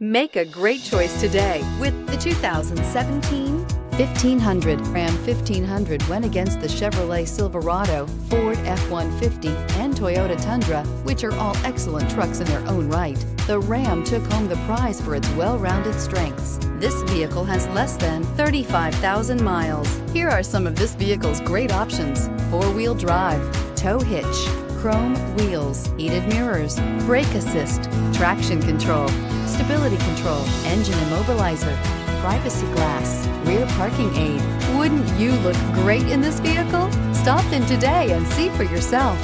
Make a great choice today with the 2017 1500. Ram 1500 went against the Chevrolet Silverado, Ford F-150, and Toyota Tundra, which are all excellent trucks in their own right. The Ram took home the prize for its well-rounded strengths. This vehicle has less than 35,000 miles. Here are some of this vehicle's great options: four-wheel drive, tow hitch, chrome wheels, heated mirrors, brake assist, traction control, stability control, engine immobilizer, privacy glass, rear parking aid. Wouldn't you look great in this vehicle? Stop in today and see for yourself.